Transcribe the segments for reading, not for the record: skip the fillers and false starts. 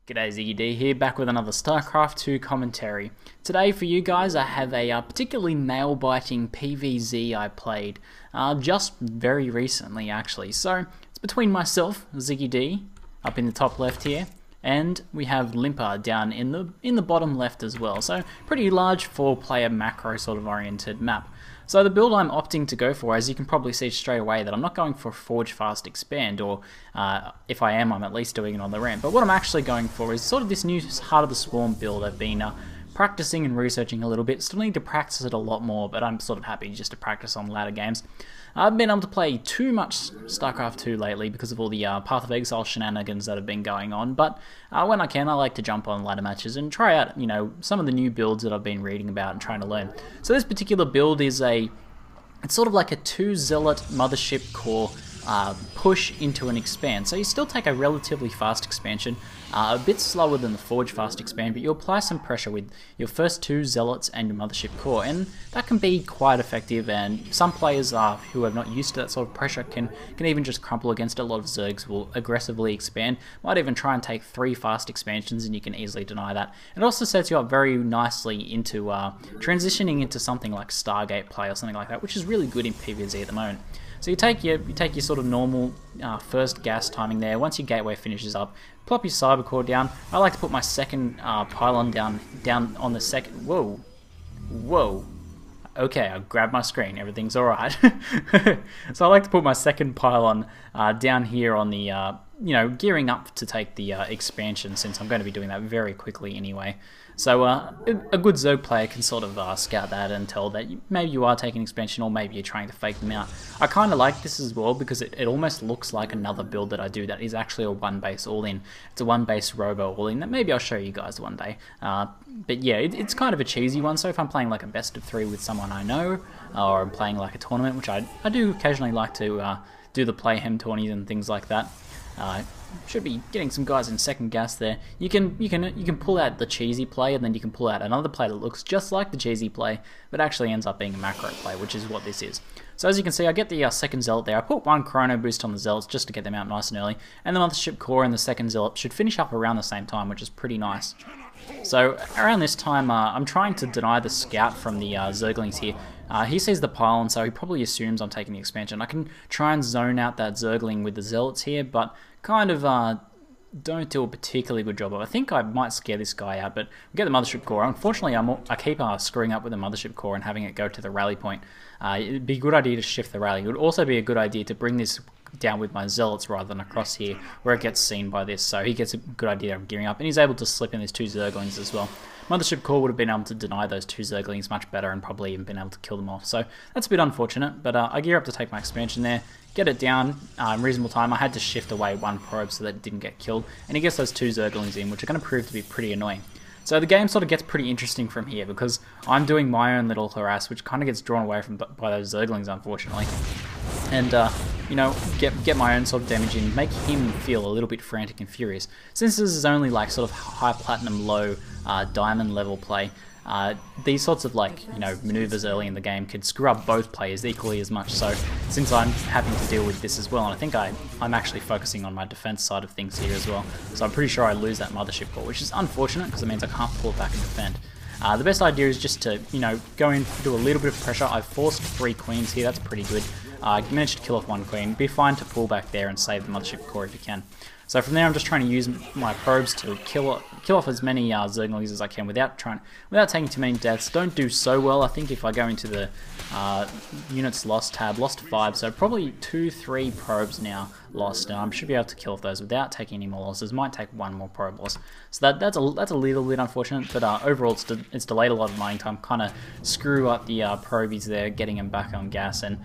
G'day, ZiggyD here, back with another Starcraft 2 commentary. Today for you guys I have a particularly nail-biting PvZ I played just very recently actually. So it's between myself, ZiggyD, up in the top left here, and we have Limper down in the bottom left as well. So pretty large 4-player macro sort of oriented map. So the build I'm opting to go for, as you can probably see straight away, that I'm not going for Forge Fast Expand, or if I am, I'm at least doing it on the ramp. But what I'm actually going for is sort of this new Heart of the Swarm build I've been practicing and researching a little bit. Still need to practice it a lot more, but I'm sort of happy just to practice on latter games. I haven't been able to play too much StarCraft 2 lately because of all the Path of Exile shenanigans that have been going on, but when I can, I like to jump on ladder matches and try out, you know, some of the new builds that I've been reading about and trying to learn. So this particular build is it's sort of like a 2 Zealot Mothership Core push into an expand. So you still take a relatively fast expansion, a bit slower than the Forge Fast Expand, but you apply some pressure with your first 2 Zealots and your Mothership Core, and that can be quite effective, and some players who are not used to that sort of pressure can even just crumple against it. A lot of Zergs will aggressively expand, might even try and take 3 fast expansions, and you can easily deny that. It also sets you up very nicely into transitioning into something like Stargate play or something like that, which is really good in PvZ at the moment. So you take your sort of normal first gas timing there. Once your gateway finishes up, plop your cyber core down. I like to put my second pylon down on the second. Whoa. Okay, I grabbed my screen. Everything's all right. So I like to put my second pylon down here on the gearing up to take the expansion, since I'm going to be doing that very quickly anyway. So a good Zerg player can sort of scout that and tell that maybe you are taking expansion, or maybe you're trying to fake them out. I kind of like this as well because it almost looks like another build that I do that is actually a 1-base all-in. It's a 1-base robo all-in that maybe I'll show you guys one day. But yeah, it's kind of a cheesy one, so if I'm playing like a best of 3 with someone I know, or I'm playing like a tournament, which I do occasionally like to do the play hem tourneys and things like that. Should be getting some guys in second gas there. You can pull out the cheesy play, and then you can pull out another play that looks just like the cheesy play, but actually ends up being a macro play, which is what this is. So as you can see, I get the second Zealot there. I put 1 Chrono Boost on the Zealots just to get them out nice and early, and the Mothership Core and the second Zealot should finish up around the same time, which is pretty nice. So around this time, I'm trying to deny the scout from the Zerglings here. He sees the pylon, so he probably assumes I'm taking the expansion. I can try and zone out that Zergling with the Zealots here, but kind of don't do a particularly good job of it. I think I might scare this guy out, but we get the Mothership Core. Unfortunately, I keep screwing up with the Mothership Core and having it go to the rally point. It'd be a good idea to shift the rally. It would also be a good idea to bring this down with my Zealots rather than across here, where it gets seen by this, so he gets a good idea of gearing up, and he's able to slip in these 2 Zerglings as well. Mothership Core would have been able to deny those 2 Zerglings much better, and probably even been able to kill them off, so that's a bit unfortunate, but I gear up to take my expansion there, get it down in reasonable time. I had to shift away 1 probe so that it didn't get killed, and he gets those 2 Zerglings in, which are going to prove to be pretty annoying. So the game sort of gets pretty interesting from here, because I'm doing my own little harass, which kind of gets drawn away by those Zerglings, unfortunately. And, get my own sort of damage in, make him feel a little bit frantic and furious. Since this is only like sort of high platinum, low diamond level play, these sorts of maneuvers early in the game could screw up both players equally as much. So since I'm having to deal with this as well, and I think I'm actually focusing on my defense side of things here as well, so I'm pretty sure I lose that Mothership Core, which is unfortunate because it means I can't pull back and defend. The best idea is just to, go in, do a little bit of pressure. I've forced 3 queens here, that's pretty good. Managed to kill off 1 queen. Be fine to pull back there and save the Mothership Core if you can. So from there, I'm just trying to use my probes to kill off as many Zerglings as I can without taking too many deaths. Don't do so well. I think if I go into the units lost tab, lost 5, so probably 2-3 probes now lost, and I should be able to kill off those without taking any more losses. Might take 1 more probe loss, so that's a little bit unfortunate, but overall it's delayed a lot of mining time. Kind of screw up the probies there, getting them back on gas, and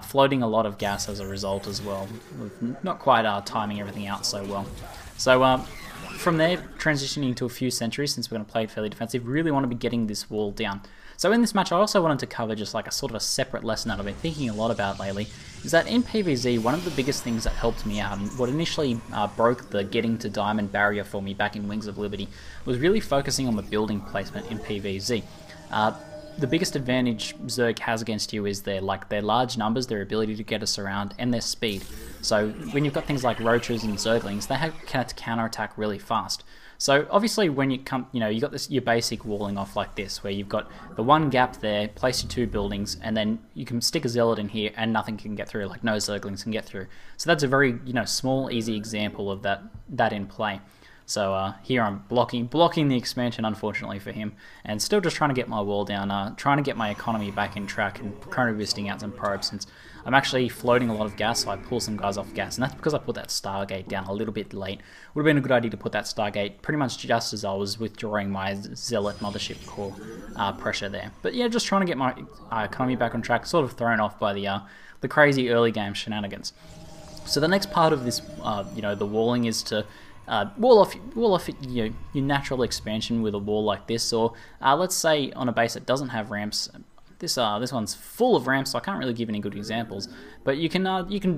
floating a lot of gas as a result as well, with not quite timing everything out so well. So from there, transitioning to a few sentries, since we're going to play it fairly defensive, really want to be getting this wall down. So in this match, I also wanted to cover just like a sort of a separate lesson that I've been thinking a lot about lately, is that in PvZ, one of the biggest things that helped me out, and what initially broke the getting to diamond barrier for me back in Wings of Liberty, was really focusing on the building placement in PvZ. The biggest advantage Zerg has against you is their large numbers, their ability to get us around, and their speed. So when you've got things like Roaches and Zerglings, they can counterattack really fast. So obviously when you come, you got this your basic walling off like this, where you've got the one gap there, place your 2 buildings, and then you can stick a zealot in here and nothing can get through, like no zerglings can get through. So that's a very small, easy example of that in play. So here I'm blocking the expansion, unfortunately for him, and still just trying to get my wall down, trying to get my economy back in track and currently boosting out some probes, since I'm actually floating a lot of gas, so I pull some guys off gas, and that's because I put that Stargate down a little bit late. Would have been a good idea to put that Stargate pretty much just as I was withdrawing my Zealot Mothership Core pressure there. But yeah, just trying to get my economy back on track, sort of thrown off by the crazy early game shenanigans. So the next part of this, the walling is to wall off your natural expansion with a wall like this, or let's say on a base that doesn't have ramps. This one's full of ramps, so I can't really give any good examples. But you can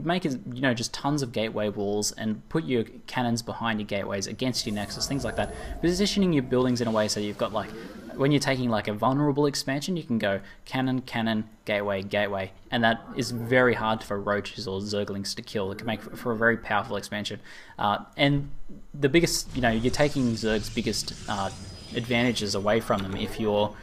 make it, just tons of gateway walls and put your cannons behind your gateways against your nexus, things like that. Positioning your buildings in a way so you've got, like, when you're taking like a vulnerable expansion, you can go cannon, cannon, gateway, gateway, and that is very hard for roaches or zerglings to kill. It can make for a very powerful expansion. And the biggest, you're taking Zerg's biggest advantages away from them if you're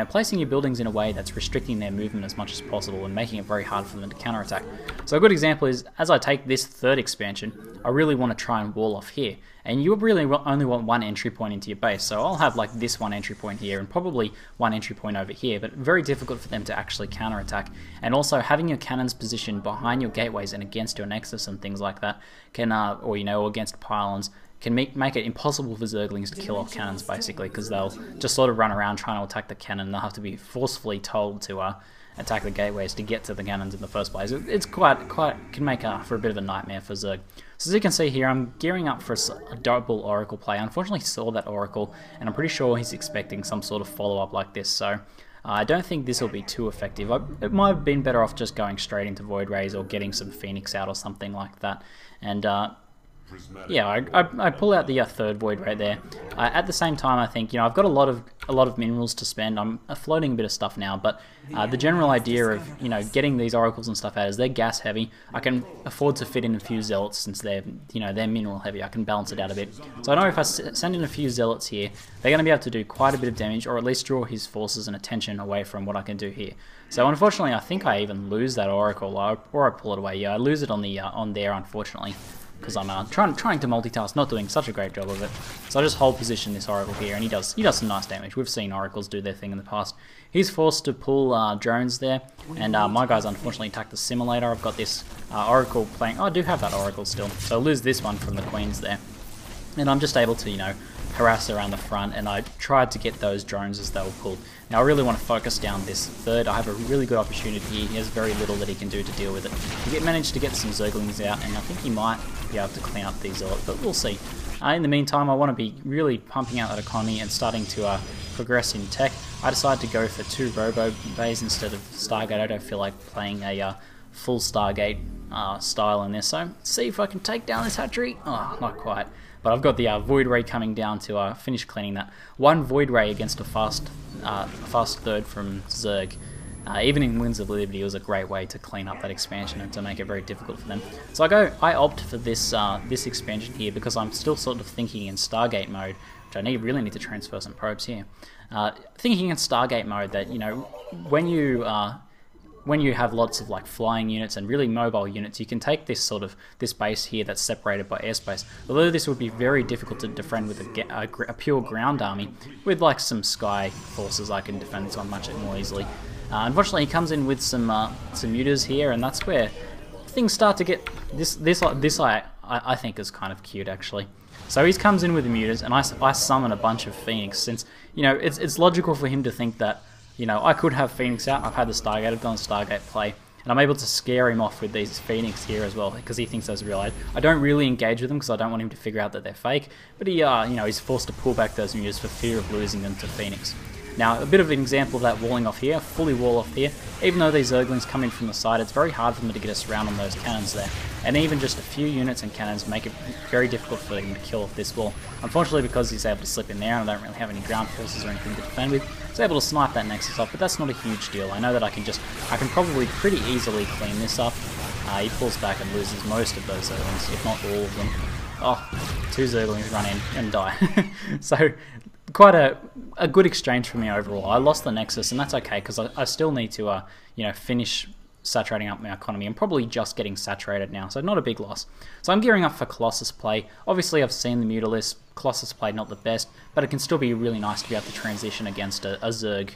placing your buildings in a way that's restricting their movement as much as possible and making it very hard for them to counterattack. So a good example is, as I take this 3rd expansion, I really want to try and wall off here. And you really only want 1 entry point into your base, so I'll have like this 1 entry point here and probably 1 entry point over here, but very difficult for them to actually counterattack. And also having your cannons positioned behind your gateways and against your nexus and things like that can, or against pylons, can make it impossible for Zerglings to kill off cannons, basically, because they'll just sort of run around trying to attack the cannon. They'll have to be forcefully told to attack the gateways to get to the cannons in the first place. It's can make for a bit of a nightmare for Zerg. So as you can see here, I'm gearing up for a double Oracle play. I unfortunately saw that Oracle, and I'm pretty sure he's expecting some sort of follow-up like this, so I don't think this will be too effective. It might have been better off just going straight into Void Rays or getting some Phoenix out or something like that. And yeah, I pull out the 3rd Void Ray there. At the same time, I think I've got a lot of minerals to spend. I'm floating a bit of stuff now, but the general idea of getting these oracles and stuff out is they're gas heavy. I can afford to fit in a few zealots since they're they're mineral heavy. I can balance it out a bit. So I know if I send in a few zealots here, they're going to be able to do quite a bit of damage, or at least draw his forces and attention away from what I can do here. So unfortunately, I think I even lose that oracle, or I pull it away. Yeah, I lose it on there, unfortunately, because I'm trying to multitask, not doing such a great job of it. So I just hold position this oracle here, and he does some nice damage. We've seen oracles do their thing in the past. He's forced to pull drones there, and my guys unfortunately attacked the simulator. I've got this oracle playing. Oh, I do have that oracle still, so I'll lose this one from the queens there, and I'm just able to harass around the front, and I tried to get those drones as they were pulled. Now I really want to focus down this 3rd. I have a really good opportunity here. He has very little that he can do to deal with it. He managed to get some Zerglings out, and I think he might be able to clean up these Zealots, but we'll see. In the meantime, I want to be really pumping out that economy and starting to progress in tech. I decided to go for 2 Robo Bays instead of Stargate. I don't feel like playing a full Stargate style in this, so see if I can take down this hatchery. Oh, not quite. But I've got the Void Ray coming down to finish cleaning that. 1 Void Ray against a fast 3rd from Zerg. Even in Winds of Liberty, was a great way to clean up that expansion and to make it very difficult for them. So I opt for this this expansion here because I'm still sort of thinking in Stargate mode, which I really need to transfer some probes here. Thinking in Stargate mode that when you have lots of like flying units and really mobile units, you can take this base here that's separated by airspace. Although this would be very difficult to defend with a pure ground army, with like some sky forces I can defend this one much more easily. Unfortunately, he comes in with some mutas here, and that's where things start to get this I think is kind of cute actually. So he comes in with the mutas, and I summon a bunch of Phoenix, since it's logical for him to think that I could have Phoenix out. I've had the Stargate, I've gone Stargate play, and I'm able to scare him off with these Phoenix here as well, because he thinks those are real. I don't really engage with them because I don't want him to figure out that they're fake, but he he's forced to pull back those mutas for fear of losing them to Phoenix. Now, a bit of an example of that walling off here, fully wall off here. Even though these Zerglings come in from the side, it's very hard for them to get us around on those cannons there. And even just a few units and cannons make it very difficult for him to kill off this wall. Unfortunately, because he's able to slip in there and I don't really have any ground forces or anything to defend with, he's able to snipe that Nexus off, but that's not a huge deal. I know that I can probably pretty easily clean this up. He pulls back and loses most of those Zerglings, if not all of them. Oh, 2 Zerglings run in and die. So quite a good exchange for me overall. I lost the Nexus, and that's okay because I still need to you know, finish saturating up my economy. I'm probably just getting saturated now, so not a big loss. So I'm gearing up for Colossus play. Obviously I've seen the Mutalisks. Colossus play not the best, but it can still be really nice to be able to transition against a Zerg,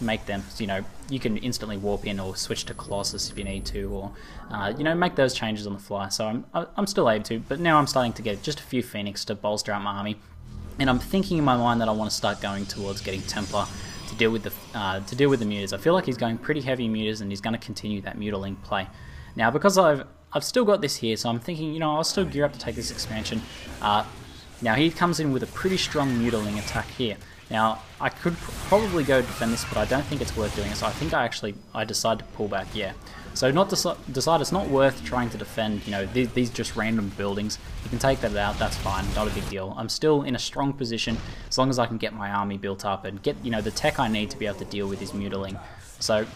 make them, you know, you can instantly warp in or switch to Colossus if you need to, or you know, make those changes on the fly. So I'm still able to, but now I'm starting to get just a few Phoenix to bolster out my army, and I'm thinking in my mind that I want to start going towards getting Templar to deal with the Mutas. I feel like he's going pretty heavy Mutas, and he's going to continue that Muta Ling play. Now, because I've still got this here, so I'm thinking, you know, I'll still gear up to take this expansion. Now he comes in with a pretty strong Muta Ling attack here. Now I could probably go defend this, but I don't think it's worth doing it. So I think I decide to pull back. Yeah. So decide it's not worth trying to defend, you know, these just random buildings. You can take that out, that's fine, not a big deal. I'm still in a strong position as long as I can get my army built up and get, you know, the tech I need to be able to deal with his Muta Ling. So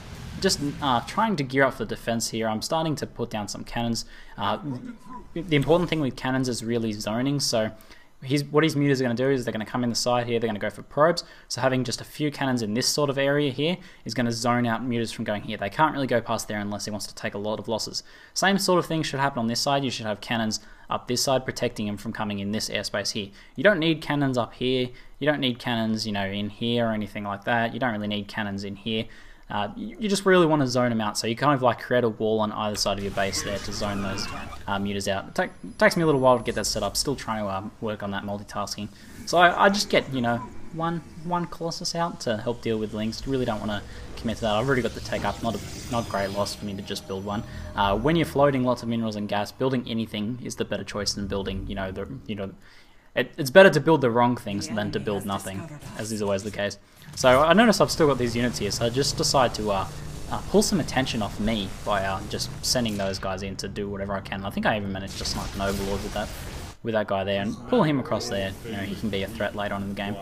just trying to gear up for defense here. I'm starting to put down some cannons. The important thing with cannons is really zoning. So what his mutas are going to do is they're going to come in the side here, they're going to go for probes. So having just a few cannons in this sort of area here is going to zone out mutas from going here. They can't really go past there unless he wants to take a lot of losses. Same sort of thing should happen on this side. You should have cannons up this side protecting him from coming in this airspace here. You don't need cannons up here. You don't need cannons, you know, in here or anything like that. You don't really need cannons in here. You just really want to zone them out, so you kind of like create a wall on either side of your base there to zone those mutas out. It takes me a little while to get that set up, still trying to work on that multitasking. So I just get, you know, one Colossus out to help deal with Lings. Really don't want to commit to that. I've already got the tech up, not a great loss for me to just build one. When you're floating lots of minerals and gas, building anything is the better choice than building, you know, it's better to build the wrong things than to build nothing, as is always the case. So I notice I've still got these units here, so I just decide to pull some attention off me by just sending those guys in to do whatever I can. I think I even managed to snipe an Overlord with that guy there and pull him across there. You know, he can be a threat later on in the game.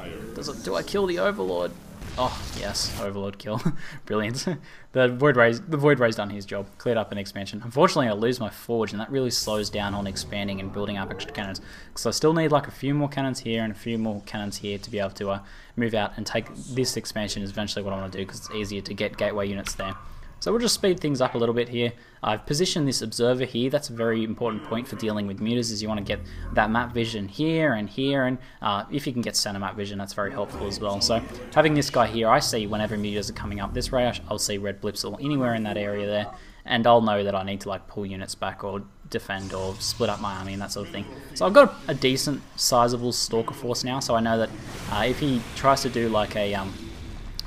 Do I kill the Overlord? Oh yes, Overlord kill. Brilliant. The Void Ray's done his job, cleared up an expansion. Unfortunately I lose my Forge, and that really slows down on expanding and building up extra cannons. So I still need like a few more cannons here and a few more cannons here to be able to move out and take this expansion is eventually what I want to do, because it's easier to get gateway units there. So we'll just speed things up a little bit here. I've positioned this observer here. That's a very important point for dealing with mutas, is you want to get that map vision here, and if you can get center map vision, that's very helpful as well. So having this guy here, I see whenever mutas are coming up this way, I'll see red blips or anywhere in that area there, and I'll know that I need to like pull units back or defend or split up my army and that sort of thing. So I've got a decent sizable Stalker force now, so I know that if he tries to do like a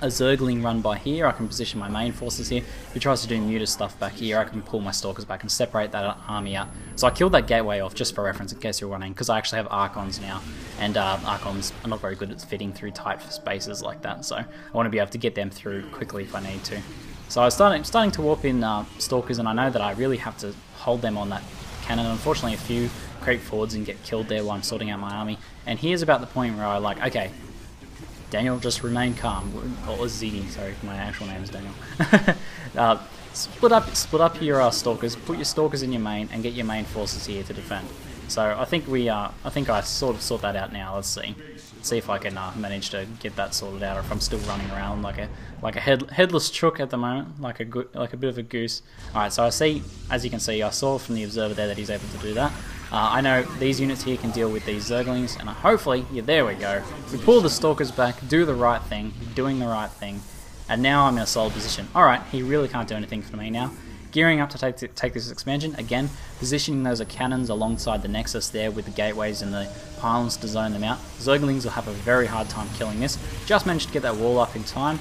Zergling run by here, I can position my main forces here. If he tries to do Muta stuff back here, I can pull my Stalkers back and separate that army out. So I killed that gateway off just for reference in case you're wondering, because I actually have Archons now, and Archons are not very good at fitting through tight spaces like that, so I want to be able to get them through quickly if I need to. So I was starting to warp in Stalkers, and I know that I really have to hold them on that cannon. Unfortunately, a few creep forwards and get killed there while I'm sorting out my army, and here's about the point where I like, okay, Daniel, just remain calm. Or ZiggyD, sorry, my actual name is Daniel. Split up your Stalkers, put your Stalkers in your main, and get your main forces here to defend. So I think I sort of sort that out now. Let's see if I can manage to get that sorted out, or if I'm still running around like a headless chook at the moment, like a bit of a goose. All right, so I see, as you can see, I saw from the observer there that he's able to do that. I know these units here can deal with these Zerglings, and hopefully, yeah, there we go. We pull the Stalkers back, do the right thing, doing the right thing, and now I'm in a solid position. Alright, he really can't do anything for me now. Gearing up to take this expansion, again, positioning those cannons alongside the Nexus there with the gateways and the pylons to zone them out. Zerglings will have a very hard time killing this. Just managed to get that wall up in time.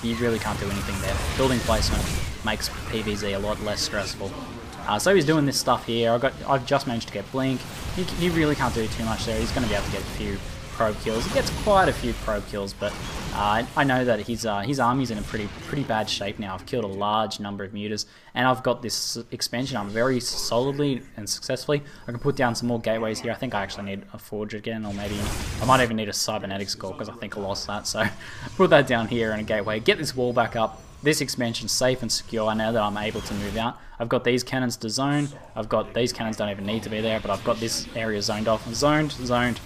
He really can't do anything there. Building placement makes PvZ a lot less stressful. So he's doing this stuff here. I've just managed to get Blink. He really can't do too much there. He's going to be able to get a few probe kills. He gets quite a few probe kills, but I know that his army's in a pretty bad shape now. I've killed a large number of mutas, and I've got this expansion up very solidly and successfully. I can put down some more gateways here. I think I actually need a Forge again, or maybe I might even need a Cybernetics core, because I think I lost that. So put that down here and a gateway. Get this wall back up. this expansion safe and secure now that I'm able to move out. I've got these cannons to zone. I've got these cannons don't even need to be there, but I've got this area zoned off. Zoned.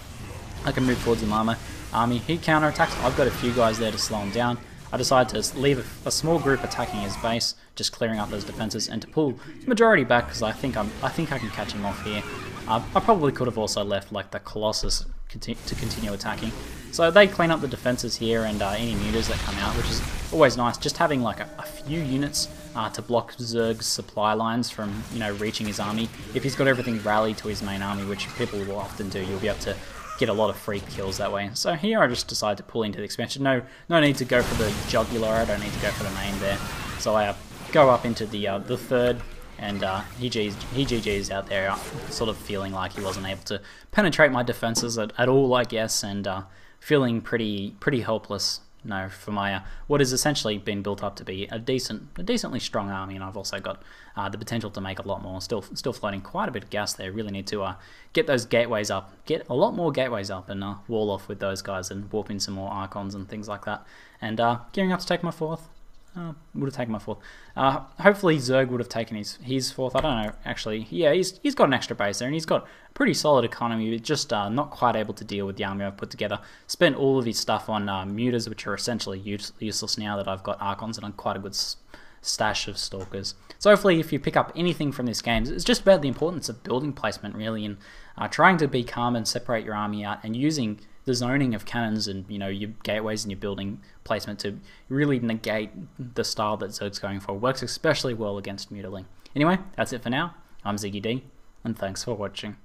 I can move towards the army. He counterattacks. I've got a few guys there to slow him down. I decided to leave a small group attacking his base, just clearing up those defenses, and to pull the majority back because I think I can catch him off here. I probably could have also left like the Colossus to continue attacking. So they clean up the defenses here and any mutas that come out, which is always nice. Just having like a few units to block Zerg's supply lines from reaching his army. If he's got everything rallied to his main army, which people will often do, you'll be able to get a lot of free kills that way. So here I just decided to pull into the expansion. No need to go for the jugular. I don't need to go for the main there. So I go up into the third, and he GG's out there, sort of feeling like he wasn't able to penetrate my defenses at all, I guess, and feeling pretty helpless. For my what has essentially been built up to be a decently strong army, and I've also got the potential to make a lot more. Still floating quite a bit of gas there. Really need to get those gateways up, get a lot more gateways up, and wall off with those guys and warp in some more Archons and things like that. And gearing up to take my fourth. Would have taken my fourth. Hopefully Zerg would have taken his fourth. I don't know, actually. Yeah, he's got an extra base there, and he's got a pretty solid economy, but just not quite able to deal with the army I've put together. Spent all of his stuff on mutas, which are essentially useless now that I've got Archons and on quite a good stash of Stalkers. So hopefully if you pick up anything from this game, it's just about the importance of building placement, really, and trying to be calm and separate your army out, and using the zoning of cannons and your gateways and your building placement to really negate the style that Zerg's going for. Works especially well against Muta Ling. Anyway, that's it for now. I'm ZiggyD, and thanks for watching.